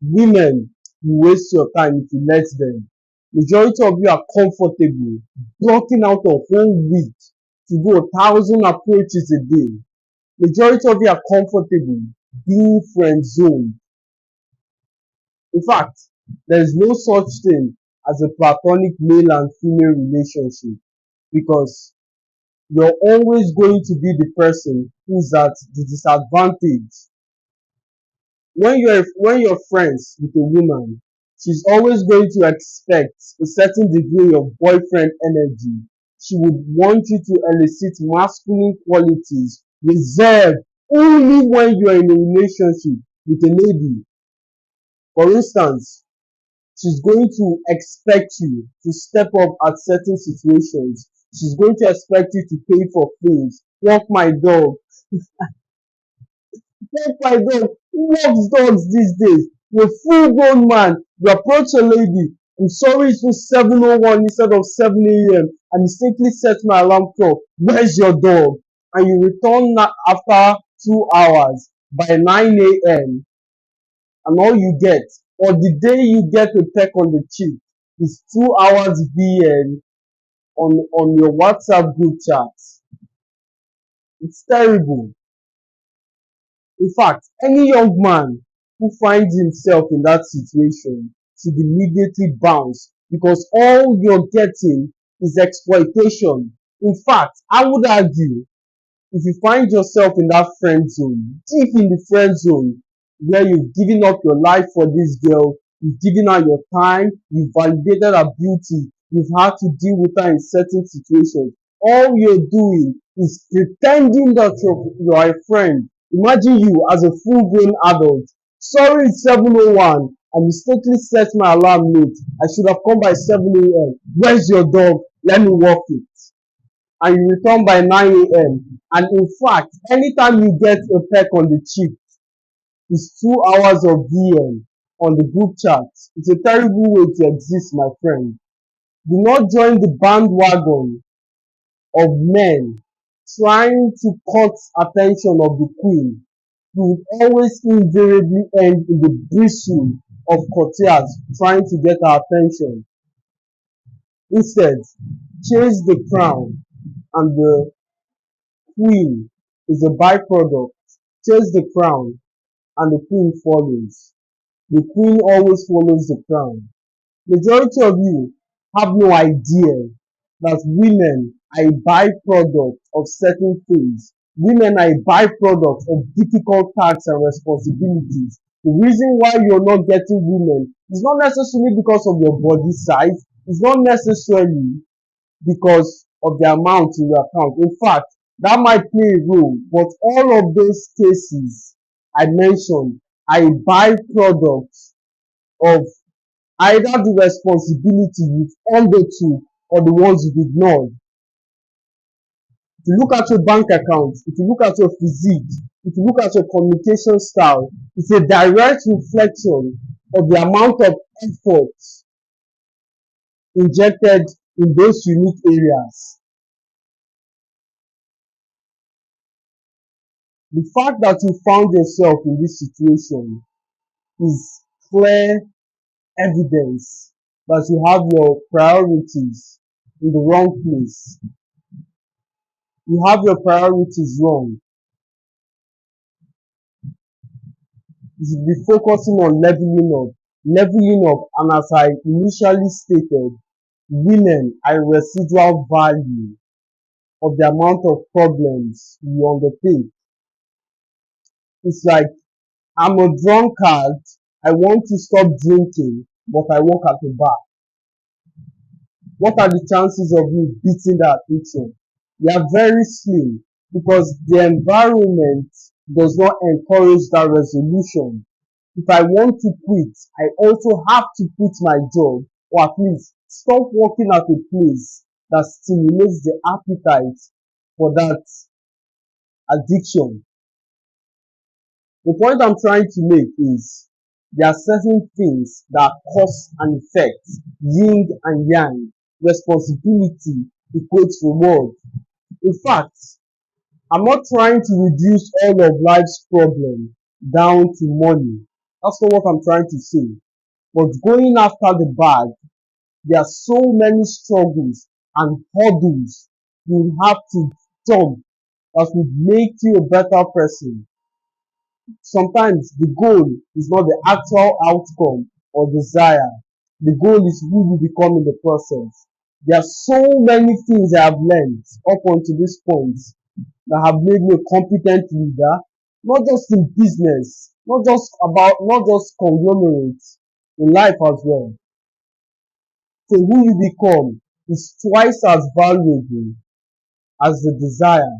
Women, you waste your time if you let them. Majority of you are comfortable blocking out a whole week to do 1,000 approaches a day. Majority of you are comfortable being friend zoned. In fact, there is no such thing as a platonic male and female relationship because you're always going to be the person who's at the disadvantage. When you're friends with a woman, she's always going to expect a certain degree of boyfriend energy. She would want you to elicit masculine qualities reserved only when you're in a relationship with a lady. For instance, she's going to expect you to step up at certain situations. She's going to expect you to pay for things. Walk my dog. Walk my dog. Who walks dogs these days? You're a full grown man. You approach a lady. I'm sorry it was 7:01 instead of 7 a.m. I mistakenly set my alarm clock. Where's your dog? And you return after 2 hours by 9 a.m. and all you get, or the day you get a peck on the cheek, is 2 hours VN on your WhatsApp group chat. It's terrible. In fact, any young man who finds himself in that situation should immediately bounce because all you're getting is exploitation. In fact, I would argue if you find yourself in that friend zone, deep in the friend zone, where you've given up your life for this girl, you've given her your time, you've validated her beauty, you've had to deal with her in certain situations. All you're doing is pretending that you're a friend. Imagine you as a full grown adult. Sorry, it's 7:01. I mistakenly set my alarm late. I should have come by 7 a.m. Where's your dog? Let me walk it. And you return by 9 a.m. And in fact, anytime you get a peck on the cheek, it's 2 hours of VM on the group chat. It's a terrible way to exist, my friend. Do not join the bandwagon of men trying to cut attention of the queen. You will always invariably end in the bristle of courtiers trying to get her attention. Instead, chase the crown and the queen is a byproduct. Chase the crown and the queen follows. The queen always follows the crown. Majority of you have no idea that women are a byproduct of certain things. Women are a byproduct of difficult tasks and responsibilities. The reason why you're not getting women is not necessarily because of your body size, it's not necessarily because of the amount in your account. In fact, that might play a role, but all of those cases I mentioned are a byproduct of either the responsibility you've undertook or the ones you've ignored. If you look at your bank account, if you look at your physique, if you look at your communication style, it's a direct reflection of the amount of effort injected in those unique areas. The fact that you found yourself in this situation is clear evidence that you have your priorities in the wrong place. You have your priorities wrong. You should be focusing on leveling up, and as I initially stated, women are a residual value of the amount of problems you undertake. It's like I'm a drunkard, I want to stop drinking, but I work at a bar. What are the chances of you beating that addiction? They are very slim because the environment does not encourage that resolution. If I want to quit, I also have to quit my job or at least stop working at a place that stimulates the appetite for that addiction. The point I'm trying to make is there are certain things that cause and effect, yin and yang, responsibility equates reward. In fact, I'm not trying to reduce all of life's problem down to money. That's not what I'm trying to say. But going after the bag, there are so many struggles and hurdles you have to jump that would make you a better person. Sometimes the goal is not the actual outcome or desire. The goal is who you become in the process. There are so many things I have learned up until this point that have made me a competent leader, not just in business, not just conglomerates, in life as well. So who you become is twice as valuable as the desire.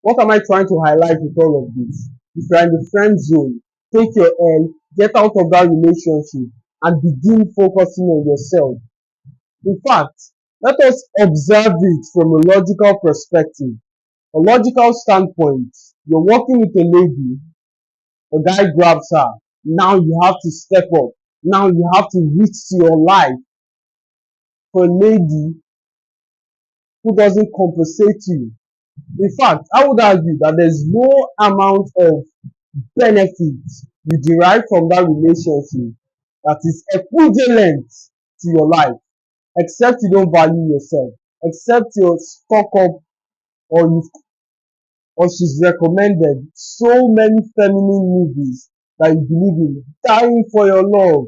What am I trying to highlight with all of this? If you're in the friend zone, take your L, get out of that relationship, and begin focusing on yourself. In fact, let us observe it from a logical perspective. A logical standpoint, you're working with a lady, a guy grabs her. Now you have to step up. Now you have to reach to your life for a lady who doesn't compensate you. In fact, I would argue that there's no amount of benefits you derive from that relationship that is equivalent to your life, except you don't value yourself, except you're stuck up or you or she's recommended so many feminine movies that you believe in, dying for your love.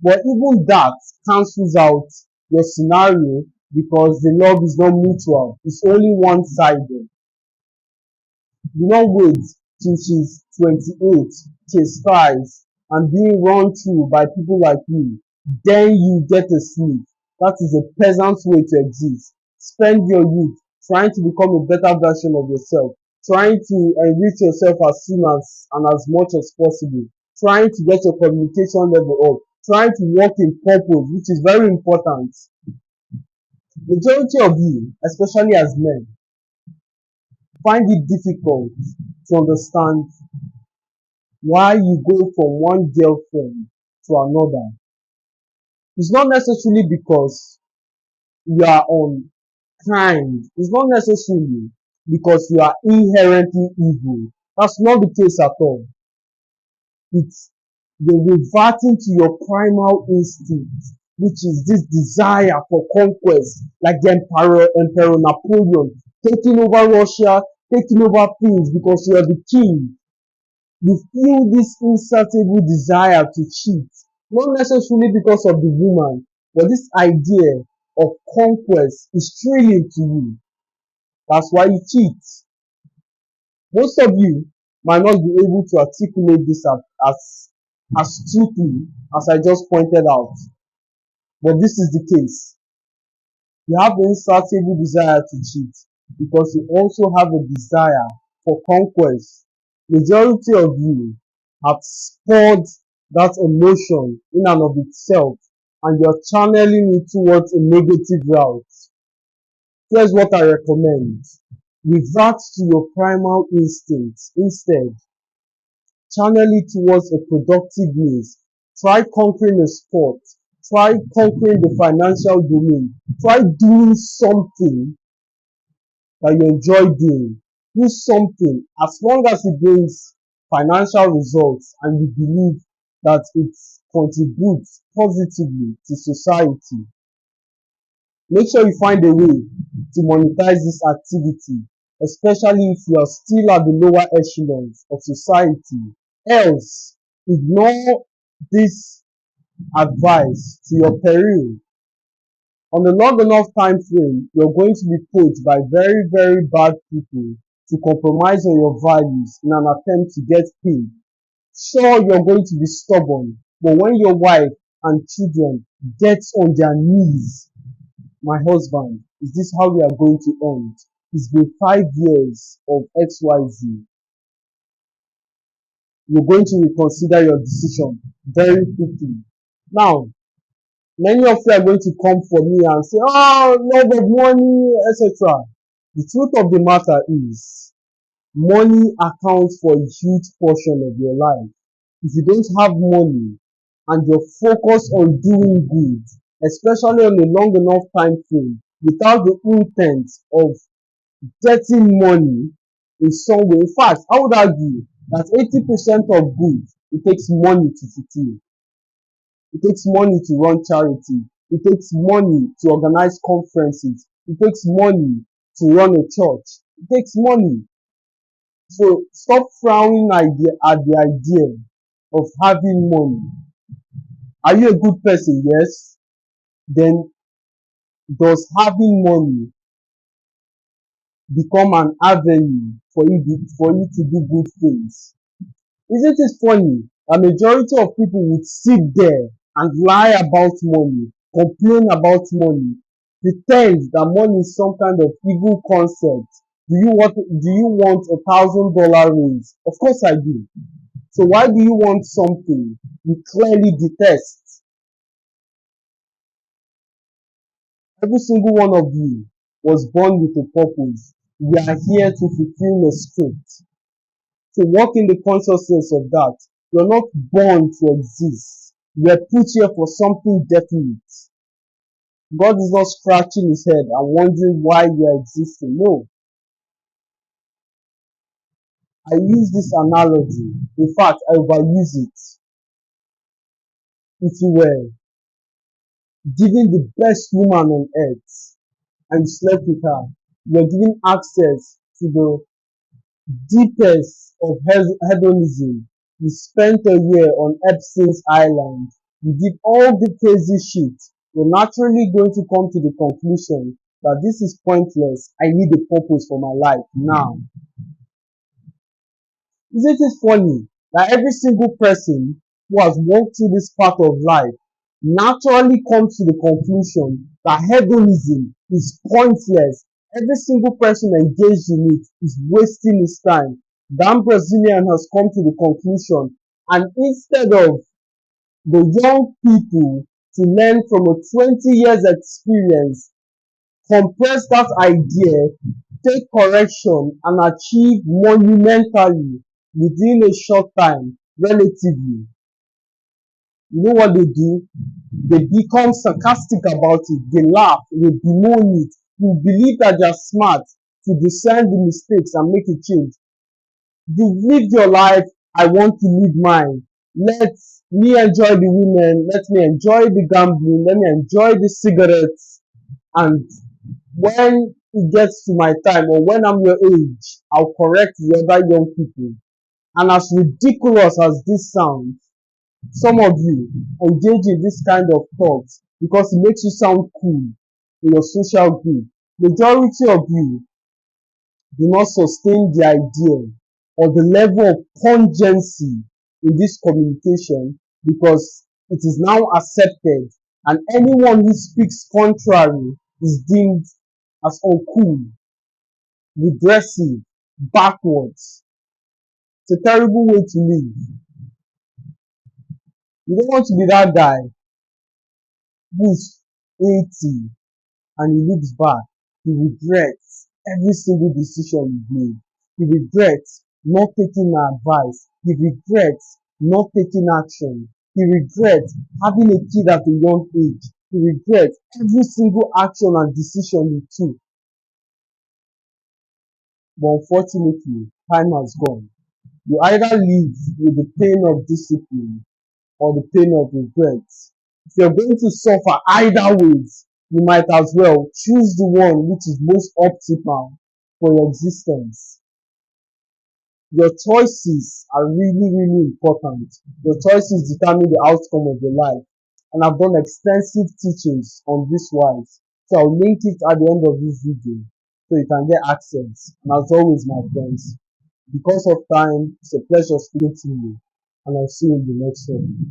But even that cancels out your scenario because the love is not mutual, it's only one sided. Do not wait till she's 28, chastised, and being run through by people like you. Then you get a sleep. That is a peasant's way to exist. Spend your youth trying to become a better version of yourself, trying to enrich yourself as soon as and as much as possible, trying to get your communication level up, trying to work in purpose, which is very important. Majority of you, especially as men, find it difficult to understand why you go from one girlfriend to another. It's not necessarily because you are unkind. It's not necessarily because you are inherently evil. That's not the case at all. It's the reverting to your primal instinct, which is this desire for conquest, like the Emperor Napoleon, taking over Russia, taking over things because you are the king. You feel this insatiable desire to cheat, not necessarily because of the woman, but this idea of conquest is thrilling to you. That's why you cheat. Most of you might not be able to articulate this as astutely as I just pointed out, but this is the case. You have the insatiable desire to cheat because you also have a desire for conquest. Majority of you have spurred that emotion in and of itself and you're channeling it towards a negative route. Here's what I recommend. Revert to your primal instincts instead. Channel it towards a productive means. Try conquering a sport. Try conquering the financial domain. Try doing something that you enjoy doing. Do something as long as it brings financial results and you believe that it contributes positively to society. Make sure you find a way to monetize this activity, especially if you are still at the lower echelons of society. Else, ignore this advice to your peril. On a long enough time frame, you're going to be poached by very, very bad people to compromise on your values in an attempt to get paid. Sure, you're going to be stubborn, but when your wife and children get on their knees, my husband, is this how we are going to end? It's been 5 years of XYZ. You're going to reconsider your decision very quickly. Now, many of you are going to come for me and say, oh, love of money, etc. The truth of the matter is, money accounts for a huge portion of your life. If you don't have money and you're focused on doing good, especially on a long enough time frame, without the intent of getting money in some way. In fact, I would argue That 80% of good, it takes money to fulfill. It takes money to run charity. It takes money to organize conferences. It takes money to run a church. It takes money. So stop frowning at the idea of having money. Are you a good person? Yes. Then does having money become an avenue for you to do good things? Isn't it funny? A majority of people would sit there and lie about money, complain about money, pretend that money is some kind of evil concept. Do you want $1,000 raise? Of course I do. So why do you want something you clearly detest? Every single one of you was born with a purpose. We are here to fulfill a script. So walk in the consciousness of that. You're not born to exist. You are put here for something definite. God is not scratching his head and wondering why you are existing. No. I use this analogy. In fact, I overuse it. If you were given the best woman on earth and you slept with her, you are given access to the deepest of hedonism. You spent a year on Epstein's Island. You did all the crazy shit. You're naturally going to come to the conclusion that this is pointless. I need a purpose for my life now. Isn't it funny that every single person who has walked through this path of life naturally comes to the conclusion that hedonism is pointless. Every single person engaged in it is wasting his time. That Brazilian has come to the conclusion, and instead of the young people to learn from a 20 years experience, compress that idea, take correction, and achieve monumentally within a short time, relatively. You know what they do? They become sarcastic about it. They laugh. They bemoan it. You believe that you're smart to discern the mistakes and make a change. You've lived your life. I want to live mine. Let me enjoy the women. Let me enjoy the gambling. Let me enjoy the cigarettes. And when it gets to my time or when I'm your age, I'll correct the other young people. And as ridiculous as this sounds, some of you engage in this kind of thoughts because it makes you sound cool in your social group. Majority of you do not sustain the idea or the level of pungency in this communication because it is now accepted, and anyone who speaks contrary is deemed as uncool, regressive, backwards. It's a terrible way to live. You don't want to be that guy who's 80 and he looks back. He regrets every single decision he made. He regrets not taking my advice. He regrets not taking action. He regrets having a kid at a young age. He regrets every single action and decision he took. But unfortunately, time has gone. You either live with the pain of discipline or the pain of regret. If you're going to suffer either ways, you might as well choose the one which is most optimal for your existence. Your choices are really, really important. Your choices determine the outcome of your life. And I've done extensive teachings on this wise. So I'll link it at the end of this video so you can get access. And as always, my friends, because of time, it's a pleasure speaking to you. And I'll see you in the next one.